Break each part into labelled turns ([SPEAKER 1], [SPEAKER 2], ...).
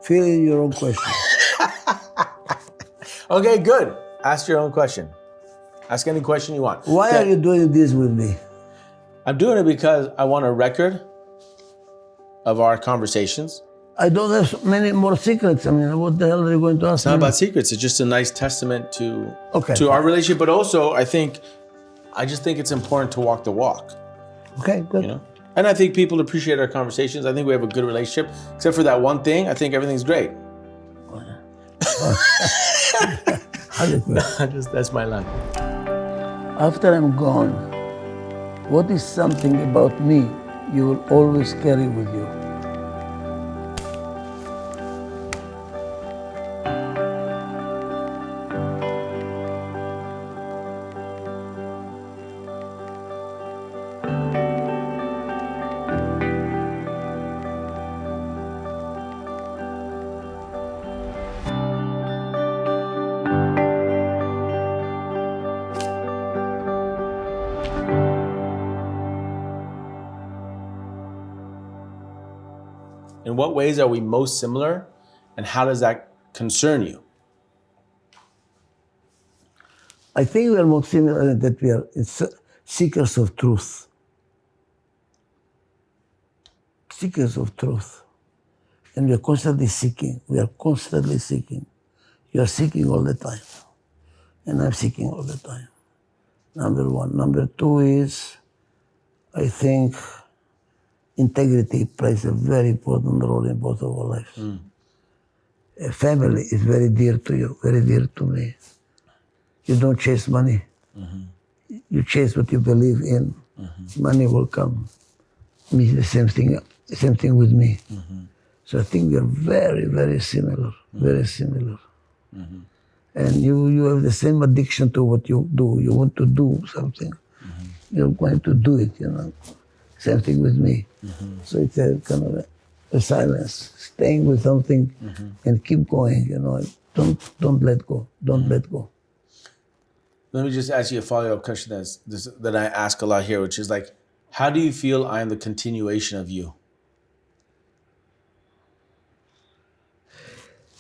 [SPEAKER 1] Fill in your own question.
[SPEAKER 2] Okay, good. Ask your own question. Ask any question you want.
[SPEAKER 1] Why are you doing this with me?
[SPEAKER 2] I'm doing it because I want a record of our conversations.
[SPEAKER 1] I don't have so many more secrets. I mean, what the hell are you going to ask
[SPEAKER 2] It's not
[SPEAKER 1] me?
[SPEAKER 2] about secrets. It's just a nice testament to
[SPEAKER 1] Okay.
[SPEAKER 2] our relationship. But also, I just think it's important to walk the walk.
[SPEAKER 1] Okay, good.
[SPEAKER 2] You know, and I think people appreciate our conversations. I think we have a good relationship, except for that one thing. I think everything's great. That's my line.
[SPEAKER 1] After I'm gone, what is something about me you will always carry with you?
[SPEAKER 2] In what ways are we most similar, and how does that concern you?
[SPEAKER 1] I think we are more similar in that we are seekers of truth. Seekers of truth. And we are constantly seeking. We are constantly seeking. You are seeking all the time. And I'm seeking all the time. Number one. Number two is, I think, integrity plays a very important role in both of our lives. A family is very dear to you, very dear to me. You don't chase money. You chase what you believe in. Money will come. The same thing with me. So I think we are very, very similar, very similar. And you have the same addiction to what you do. You want to do something. You're going to do it, you know. Same thing with me. So it's a kind of a silence, staying with something and keep going, you know. Don't let go. Don't let go.
[SPEAKER 2] Let me just ask you a follow-up question that I ask a lot here, which is like, how do you feel I am the continuation of you?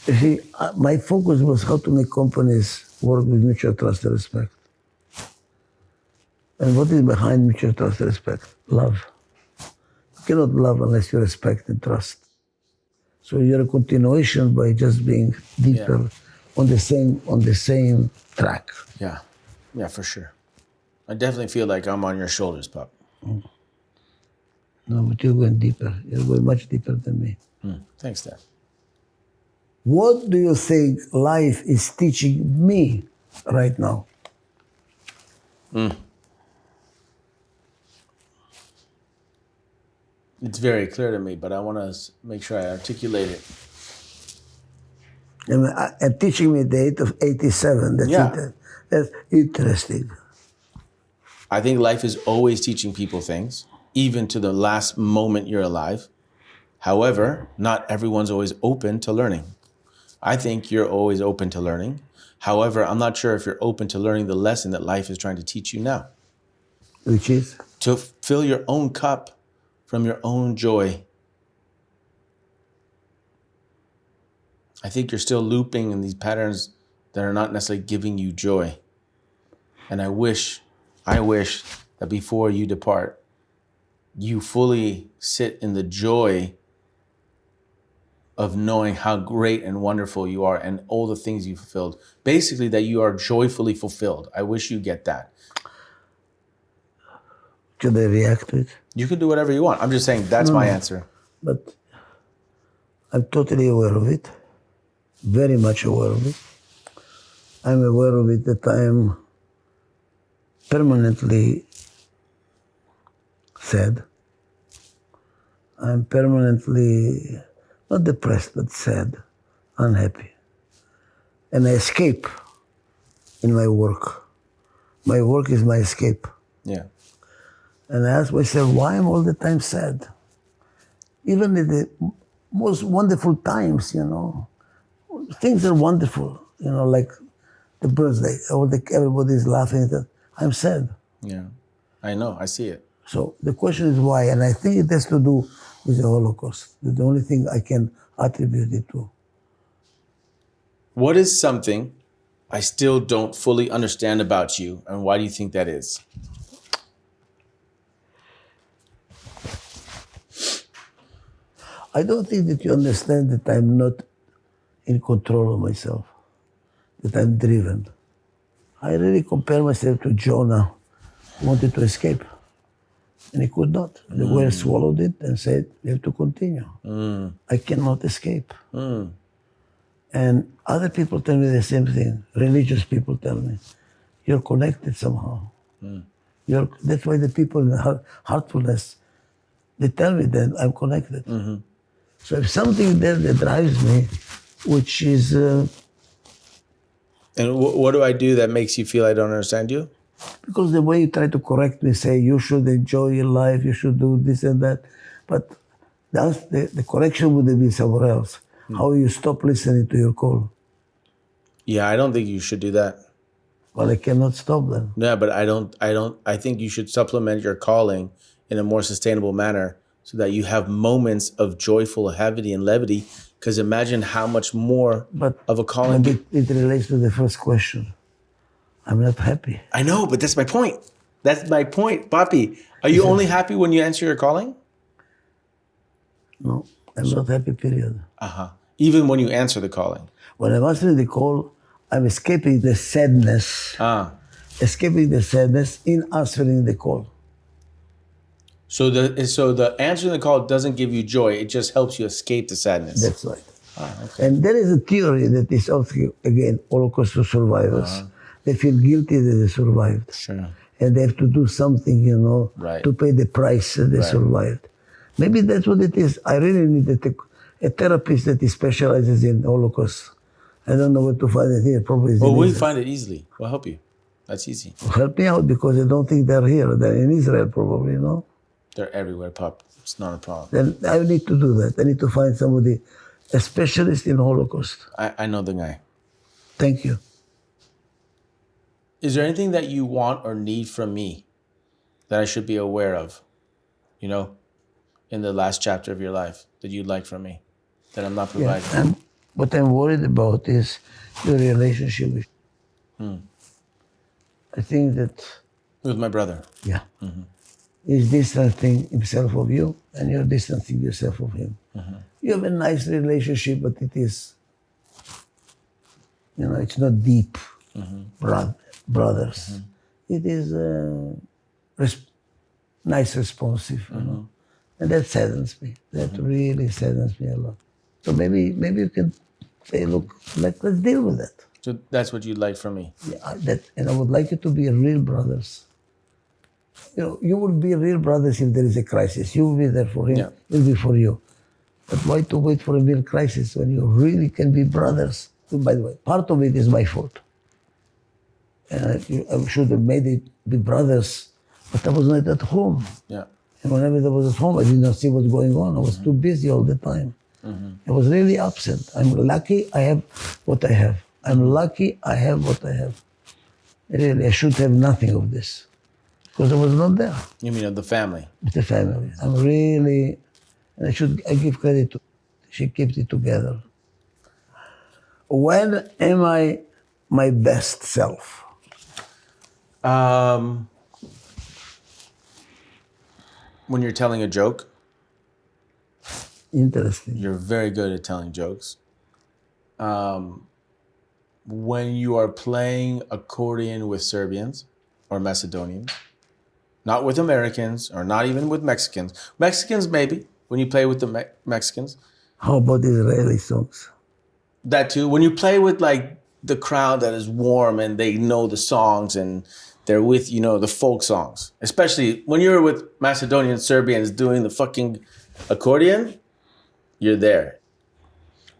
[SPEAKER 1] You see, my focus was how to make companies work with mutual trust and respect. And what is behind mutual trust and respect? Love. You cannot love unless you respect and trust. So you're a continuation by just being deeper on the same track.
[SPEAKER 2] Yeah, for sure. I definitely feel like I'm on your shoulders, Pop.
[SPEAKER 1] No, but you're going deeper. You're going much deeper than me.
[SPEAKER 2] Thanks, Dad.
[SPEAKER 1] What do you think life is teaching me right now?
[SPEAKER 2] It's very clear to me, but I want to make sure I articulate it.
[SPEAKER 1] And teaching me the age of 87. That's interesting.
[SPEAKER 2] I think life is always teaching people things, even to the last moment you're alive. However, not everyone's always open to learning. I think you're always open to learning. However, I'm not sure if you're open to learning the lesson that life is trying to teach you now.
[SPEAKER 1] Which is?
[SPEAKER 2] To fill your own cup from your own joy. I think you're still looping in these patterns that are not necessarily giving you joy. And I wish that before you depart, you fully sit in the joy of knowing how great and wonderful you are and all the things you fulfilled. Basically, that you are joyfully fulfilled. I wish you get that.
[SPEAKER 1] Should I react to it?
[SPEAKER 2] You can do whatever you want. I'm just saying that's my answer.
[SPEAKER 1] But I'm totally aware of it. Very much aware of it. I'm aware of it that I'm permanently sad. I'm permanently, not depressed, but sad, unhappy. And I escape in my work. My work is my escape.
[SPEAKER 2] Yeah.
[SPEAKER 1] And I ask myself, why am I all the time sad? Even in the most wonderful times, you know, things are wonderful, you know, like the birthday, everybody's laughing. I'm sad.
[SPEAKER 2] Yeah, I know, I see it.
[SPEAKER 1] So the question is why, and I think it has to do with the Holocaust. That's the only thing I can attribute it to.
[SPEAKER 2] What is something I still don't fully understand about you, and why do you think that is?
[SPEAKER 1] I don't think that you understand that I'm not in control of myself, that I'm driven. I really compare myself to Jonah, who wanted to escape, and he could not. The whale swallowed it and said, you have to continue. I cannot escape. And other people tell me the same thing. Religious people tell me, you're connected somehow. That's why the people in heartfulness, they tell me that I'm connected. So if something there that drives me, which is...
[SPEAKER 2] And what do I do that makes you feel I don't understand you?
[SPEAKER 1] Because the way you try to correct me, say you should enjoy your life, you should do this and that. But the correction would have been somewhere else. How you stop listening to your call.
[SPEAKER 2] Yeah, I don't think you should do that.
[SPEAKER 1] Well, I cannot stop them.
[SPEAKER 2] Yeah, but I think you should supplement your calling in a more sustainable manner so that you have moments of joyful levity and levity. Because imagine how much more of a calling.
[SPEAKER 1] But it relates to the first question. I'm not happy.
[SPEAKER 2] I know, but that's my point. That's my point, Papi. Are you only happy when you answer your calling?
[SPEAKER 1] No, I'm not happy, period.
[SPEAKER 2] Even when you answer the calling.
[SPEAKER 1] When I'm answering the call, I'm escaping the sadness. Escaping the sadness in answering the call.
[SPEAKER 2] So the answering the call doesn't give you joy. It just helps you escape the sadness.
[SPEAKER 1] That's right.
[SPEAKER 2] Okay.
[SPEAKER 1] And there is a theory that is also, again, Holocaust survivors. They feel guilty that they survived.
[SPEAKER 2] Sure.
[SPEAKER 1] And they have to do something,
[SPEAKER 2] Right.
[SPEAKER 1] to pay the price that they survived. Maybe that's what it is. I really need a therapist that specializes in Holocaust. I don't know where to find it here. Probably.
[SPEAKER 2] Well, we find it easily. We'll help you. That's easy.
[SPEAKER 1] Help me out because I don't think they're here. They're in Israel, probably.
[SPEAKER 2] They're everywhere, Pop. It's not a problem.
[SPEAKER 1] Then I need to do that. I need to find somebody, a specialist in Holocaust.
[SPEAKER 2] I know the guy.
[SPEAKER 1] Thank you.
[SPEAKER 2] Is there anything that you want or need from me that I should be aware of, in the last chapter of your life that you'd like from me that I'm not providing?
[SPEAKER 1] Yeah, and what I'm worried about is your relationship with I think that...
[SPEAKER 2] With my brother.
[SPEAKER 1] Yeah. He's distancing himself of you and you're distancing yourself of him. You have a nice relationship, but it is, it's not deep brothers. It is nice, responsive, and that saddens me. That really saddens me a lot. So maybe you can say, look, let's deal with that.
[SPEAKER 2] So that's what you'd like from me?
[SPEAKER 1] Yeah, and I would like you to be real brothers. You will be real brothers if there is a crisis. You will be there for him.
[SPEAKER 2] Yeah.
[SPEAKER 1] He'll be for you. But why to wait for a real crisis when you really can be brothers? By the way, part of it is my fault. And I should have made it be brothers, but I was not at home.
[SPEAKER 2] Yeah.
[SPEAKER 1] And whenever I was at home, I did not see what's going on. I was too busy all the time. I was really absent. I'm lucky I have what I have. I'm lucky I have what I have. Really, I should have nothing of this because I was not there.
[SPEAKER 2] You mean of the family?
[SPEAKER 1] With the family. I'm really, and I give credit to, she keeps it together. When am I my best self?
[SPEAKER 2] When you're telling a joke.
[SPEAKER 1] Interesting.
[SPEAKER 2] You're very good at telling jokes. When you are playing accordion with Serbians or Macedonians, not with Americans or not even with Mexicans. Mexicans, maybe, when you play with the Mexicans.
[SPEAKER 1] How about Israeli songs?
[SPEAKER 2] That too. When you play with like the crowd that is warm and they know the songs and they're with, the folk songs. Especially when you're with Macedonian Serbians doing the fucking accordion, you're there.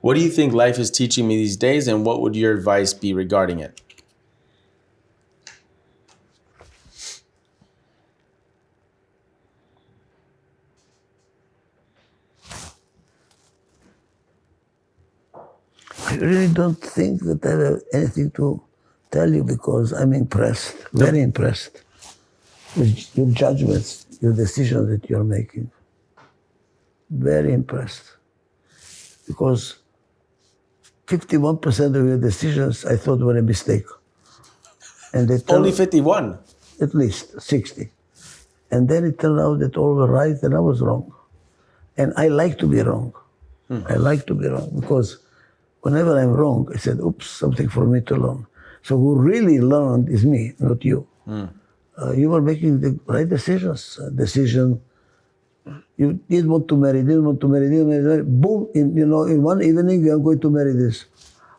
[SPEAKER 2] What do you think life is teaching me these days, and what would your advice be regarding it?
[SPEAKER 1] I really don't think that I have anything to tell you because I'm impressed, very impressed with your judgments, your decisions that you're making. very impressed. Because 51% of your decisions I thought were a mistake. And they
[SPEAKER 2] Only 51?
[SPEAKER 1] At least 60. And then it turned out that all were right and I was wrong. And I like to be wrong. I like to be wrong because whenever I'm wrong, I said, oops, something for me to learn. So who really learned is me, not you. You were making the right decisions. Decision, you didn't want to marry, boom, in one evening, you are going to marry this.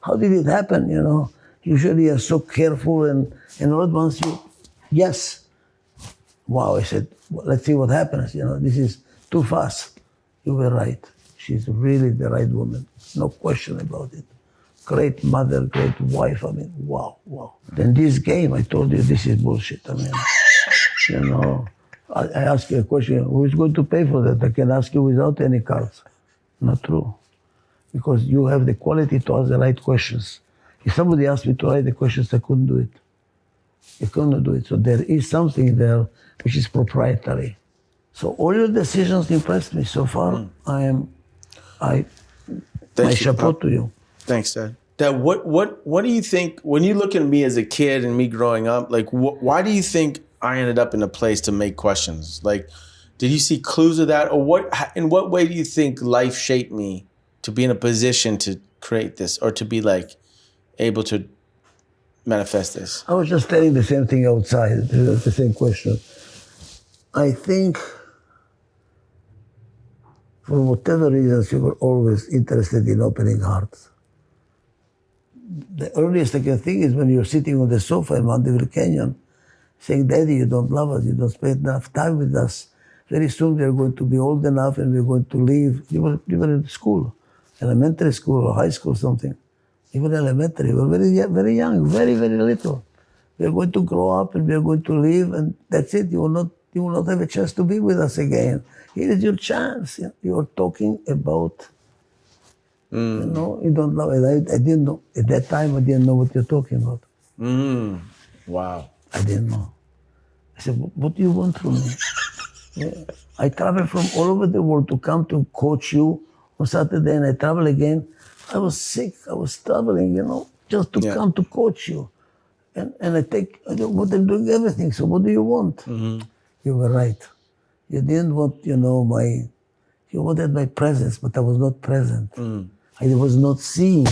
[SPEAKER 1] How did it happen, Usually you're so careful and all at once yes. Wow, I said, well, let's see what happens, this is too fast. You were right. She's really the right woman. No question about it. Great mother, great wife. Wow. Then this game, I told you, this is bullshit. I ask you a question, who is going to pay for that? I can ask you without any cards. Not true. Because you have the quality to ask the right questions. If somebody asked me to write the questions, I couldn't do it. I couldn't do it. So there is something there which is proprietary. So all your decisions impressed me so far. My chapeau to you.
[SPEAKER 2] Thanks, Dad. Dad, what do you think, when you look at me as a kid and me growing up, like, why do you think I ended up in a place to make questions? Like, did you see clues of that? Or in what way do you think life shaped me to be in a position to create this or to be, like, able to manifest this?
[SPEAKER 1] I was just telling the same thing outside, the same question. I think for whatever reasons, you were always interested in opening hearts. The earliest I can think is when you're sitting on the sofa in Mandeville Canyon saying, Daddy, you don't love us, you don't spend enough time with us. Very soon we're going to be old enough and we're going to leave. You were in school, elementary school or high school, something. Even elementary, we were very young, very, very little. We're going to grow up and we're going to leave and that's it. You will not have a chance to be with us again. Here is your chance. You are talking about, you don't know. I didn't know. At that time, I didn't know what you're talking about.
[SPEAKER 2] Wow.
[SPEAKER 1] I didn't know. I said, what do you want from me? I traveled from all over the world to come to coach you on Saturday and I travel again. I was sick. I was traveling, just to come to coach you. And I'm doing everything. So what do you want? You were right. You didn't want, you wanted my presence, but I was not present. I was not seeing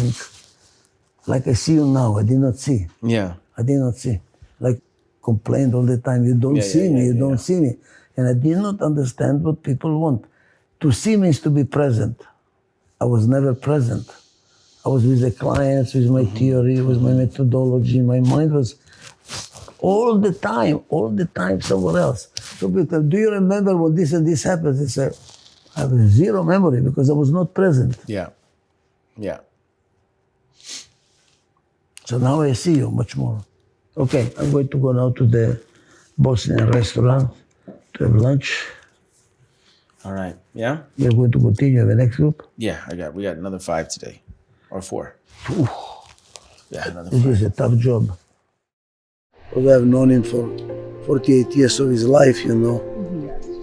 [SPEAKER 1] like I see you now. I did not see.
[SPEAKER 2] Yeah.
[SPEAKER 1] I did not see. Like complained all the time, you don't see me, you don't see me. And I did not understand what people want. To see means to be present. I was never present. I was with the clients, with my theory, with my methodology. My mind was all the time somewhere else. So people, do you remember when this and this happened? I said, I have zero memory because I was not present.
[SPEAKER 2] Yeah.
[SPEAKER 1] So now I see you much more. Okay, I'm going to go now to the Bosnian restaurant to have lunch.
[SPEAKER 2] All right. Yeah?
[SPEAKER 1] We're going to continue the next group?
[SPEAKER 2] Yeah, we got another 5 today. Or 4.
[SPEAKER 1] Oof.
[SPEAKER 2] Yeah, another 5.
[SPEAKER 1] This is a tough job. Because I've known him for 48 years of his life,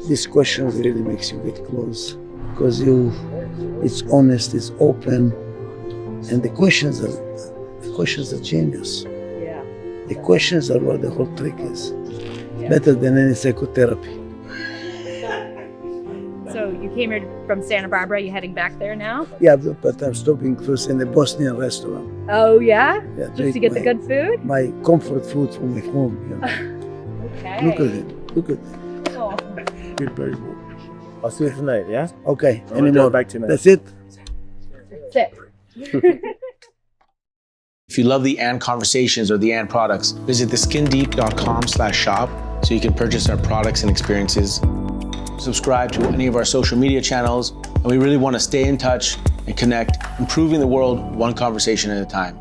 [SPEAKER 1] These questions really makes you get close. Because it's honest, it's open, and the questions are genius.
[SPEAKER 3] Yeah.
[SPEAKER 1] The questions are what the whole trick is. Better than any psychotherapy.
[SPEAKER 3] So you came here from Santa Barbara, you heading back there now?
[SPEAKER 1] Yeah, but I'm stopping first in the Bosnian restaurant.
[SPEAKER 3] Oh yeah?
[SPEAKER 1] Yeah,
[SPEAKER 3] Just to get the good food?
[SPEAKER 1] My comfort food from my home.
[SPEAKER 3] Okay.
[SPEAKER 1] Look at it. Look at it.
[SPEAKER 3] Oh.
[SPEAKER 1] It's very good.
[SPEAKER 4] I'll see you tonight, yeah?
[SPEAKER 1] Okay.
[SPEAKER 4] I'm gonna go back tonight.
[SPEAKER 1] That's it?
[SPEAKER 3] That's it.
[SPEAKER 2] If you love the And conversations or the And products, visit theskindeep.com/shop so you can purchase our products and experiences. Subscribe to any of our social media channels, and we really want to stay in touch and connect, improving the world one conversation at a time.